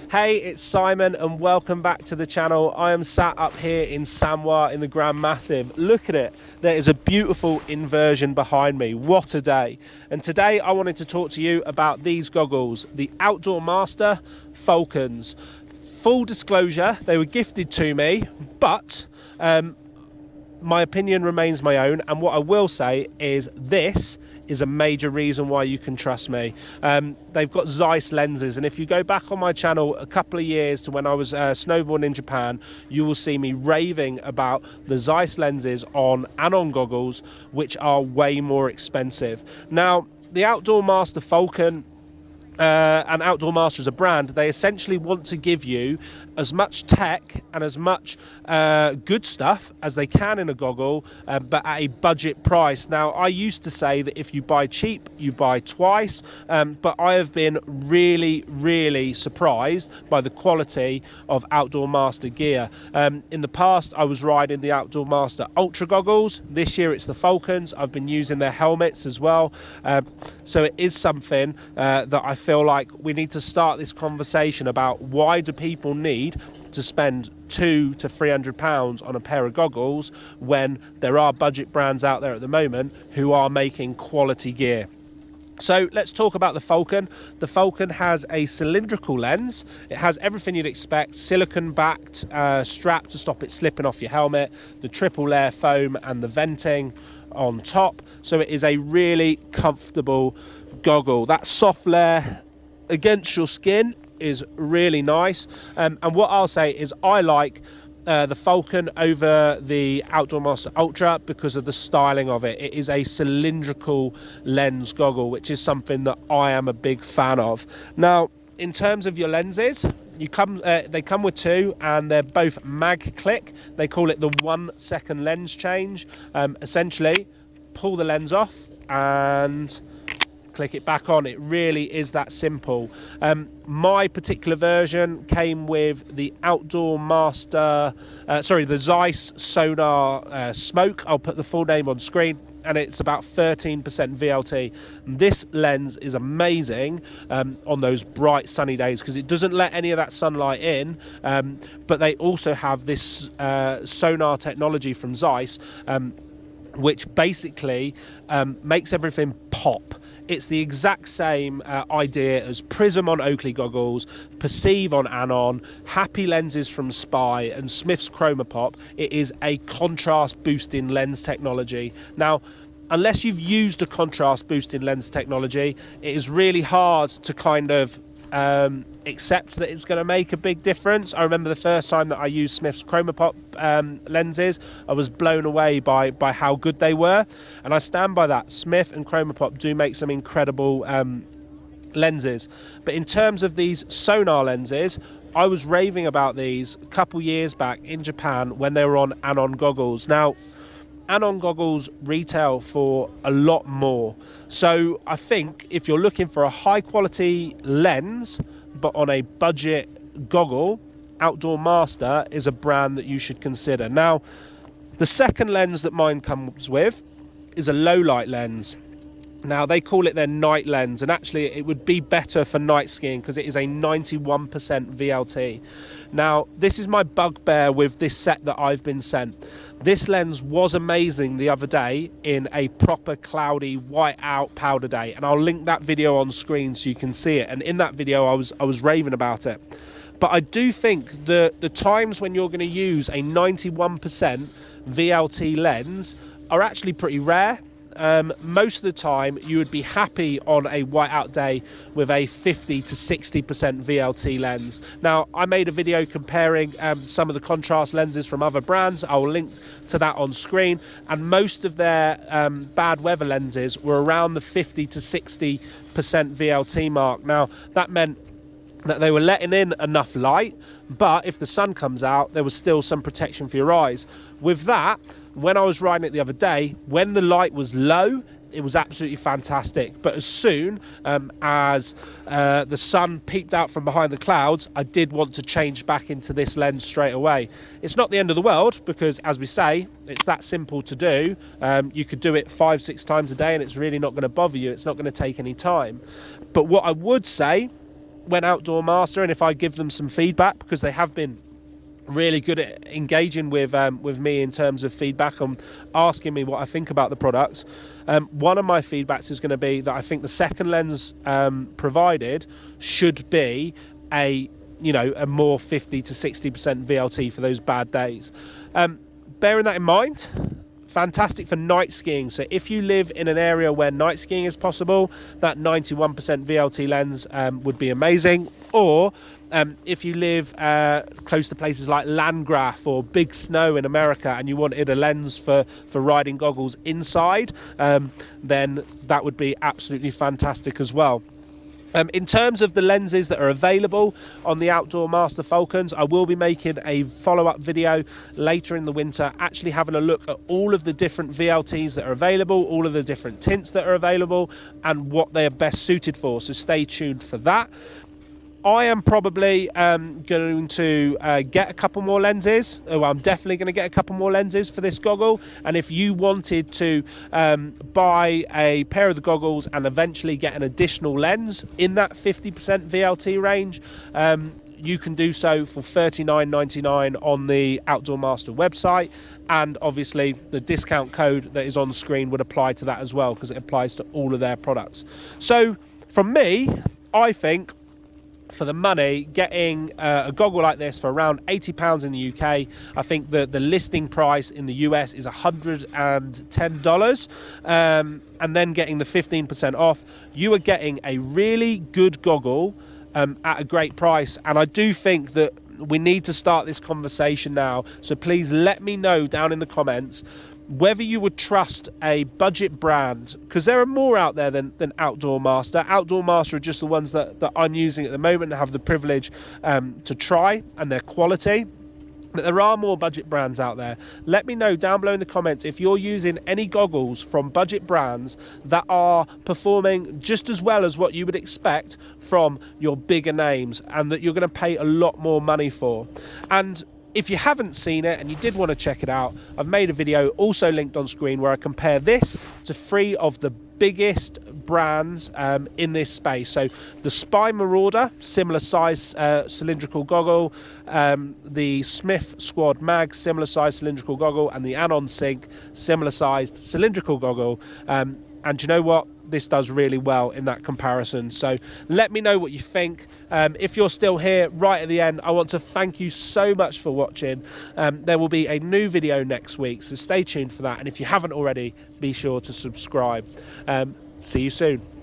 Hey, it's Simon and welcome back to the channel. I am sat up here in Samoa in the Grand Massive. Look at it. There is a beautiful inversion behind me. What a day. And today I wanted to talk to you about these goggles, the Outdoor Master Falcons. Full disclosure, they were gifted to me, but my opinion remains my own, and what I will say is this is a major reason why you can trust me. They've got Zeiss lenses, and if you go back on my channel a couple of years to when I was snowboarding in Japan, you will see me raving about the Zeiss lenses on Anon goggles, which are way more expensive. Now, the Outdoor Master Falcon and Outdoor Master as a brand, they essentially want to give you as much tech and as much good stuff as they can in a goggle, but at a budget price. Now, I used to say that if you buy cheap, you buy twice, but I have been really surprised by the quality of Outdoor Master gear. In the past, I was riding the Outdoor Master Ultra goggles. This year, it's the Falcons. I've been using their helmets as well. So it is something that I feel like we need to start this conversation about. Why do people need to spend £200 to £300 on a pair of goggles when there are budget brands out there at the moment who are making quality gear? So let's talk about the Falcon. The Falcon has a cylindrical lens. It has everything you'd expect: silicone-backed strap to stop it slipping off your helmet, the triple layer foam and the venting on top. So it is a really comfortable goggle. That soft layer against your skin is really nice. And what I'll say is I like the Falcon over the Outdoor Master Ultra because of the styling of it. It is a cylindrical lens goggle, which is something that I am a big fan of. Now, in terms of your lenses, they come with two, and they're both mag click. They call it the 1 second lens change. Essentially, pull the lens off and click it back on. It really is that simple. My particular version came with the Outdoor Master, the Zeiss Sonar Smoke. I'll put the full name on screen, and it's about 13% VLT. This lens is amazing on those bright sunny days because it doesn't let any of that sunlight in, but they also have this sonar technology from Zeiss, which basically makes everything pop. It's the exact same idea as Prism on Oakley goggles, Perceive on Anon, Happy lenses from Spy, and Smith's Chroma Pop. It is a contrast boosting lens technology. Now, unless you've used a contrast boosting lens technology, it is really hard to kind of accept that it's going to make a big difference. I remember the first time that I used Smith's Chroma Pop lenses, I was blown away by how good they were, and I stand by that. Smith and Chroma Pop do make some incredible lenses, but in terms of these sonar lenses, I was raving about these a couple years back in Japan when they were on Anon goggles. Now, Anon goggles retail for a lot more. So I think if you're looking for a high quality lens, but on a budget goggle, Outdoor Master is a brand that you should consider. Now, the second lens that mine comes with is a low light lens. Now, they call it their night lens, and actually it would be better for night skiing because it is a 91% VLT. Now, this is my bugbear with this set that I've been sent. This lens was amazing the other day in a proper cloudy white out powder day, and I'll link that video on screen so you can see it. And in that video I was raving about it. But I do think the times when you're going to use a 91% VLT lens are actually pretty rare. Most of the time you would be happy on a whiteout day with a 50 to 60% VLT lens. Now, I made a video comparing some of the contrast lenses from other brands. I will link to that on screen, and most of their bad weather lenses were around the 50 to 60% VLT mark. Now, that meant that they were letting in enough light, but if the sun comes out, there was still some protection for your eyes. With that, when I was riding it the other day, when the light was low, it was absolutely fantastic. But as soon as the sun peeked out from behind the clouds, I did want to change back into this lens straight away. It's not the end of the world because, as we say, it's that simple to do. You could do it 5-6 times a day and it's really not going to bother you. It's not going to take any time. But what I would say when Outdoor Master, and if I give them some feedback, because they have been really good at engaging with me in terms of feedback and asking me what I think about the products. One of my feedbacks is going to be that I think the second lens provided should be a more 50 to 60% VLT for those bad days. Bearing that in mind, fantastic for night skiing. So if you live in an area where night skiing is possible, that 91% VLT lens would be amazing. Or if you live close to places like Landgraf or big snow in America and you wanted a lens for riding goggles inside, then that would be absolutely fantastic as well. In terms of the lenses that are available on the Outdoor Master Falcons, I will be making a follow-up video later in the winter, actually having a look at all of the different VLTs that are available, all of the different tints that are available, and what they are best suited for. So stay tuned for that. I am probably going to get a couple more lenses. Well, I'm definitely going to get a couple more lenses for this goggle. And if you wanted to buy a pair of the goggles and eventually get an additional lens in that 50% VLT range, you can do so for $39.99 on the Outdoor Master website. And obviously the discount code that is on the screen would apply to that as well, because it applies to all of their products. So from me, I think for the money, getting a goggle like this for around £80 in the UK, I think the listing price in the US is $110, and then getting the 15% off, you are getting a really good goggle at a great price. And I do think that we need to start this conversation now. So please let me know down in the comments whether you would trust a budget brand, because there are more out there than Outdoor Master. Outdoor Master are just the ones that I'm using at the moment and have the privilege to try, and their quality. But there are more budget brands out there. Let me know down below in the comments if you're using any goggles from budget brands that are performing just as well as what you would expect from your bigger names, and that you're going to pay a lot more money for. And if you haven't seen it and you did want to check it out, I've made a video also linked on screen where I compare this to 3 of the biggest brands in this space. So the Spy Marauder, similar size cylindrical goggle, the Smith Squad Mag, similar size cylindrical goggle, and the Anon Sync, similar sized cylindrical goggle. And you know what? This does really well in that comparison. So let me know what you think. If you're still here right at the end, I want to thank you so much for watching. There will be a new video next week, so stay tuned for that. And if you haven't already, be sure to subscribe. See you soon.